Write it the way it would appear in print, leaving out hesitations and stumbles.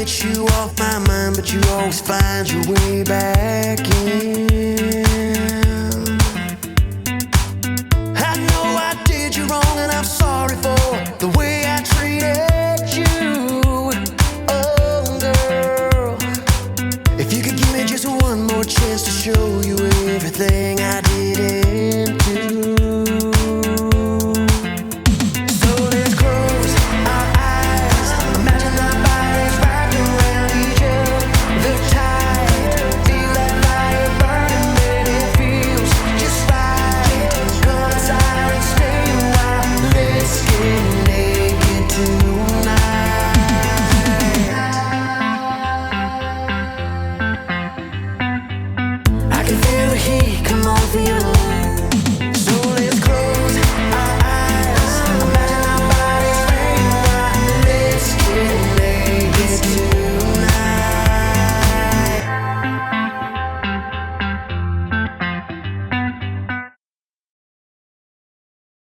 get you off my mind, but you always find your way back in. I know I did you wrong and I'm sorry for the way I treated you. Oh girl, if you could give me just one more chance to show you everything I didn't do. Feel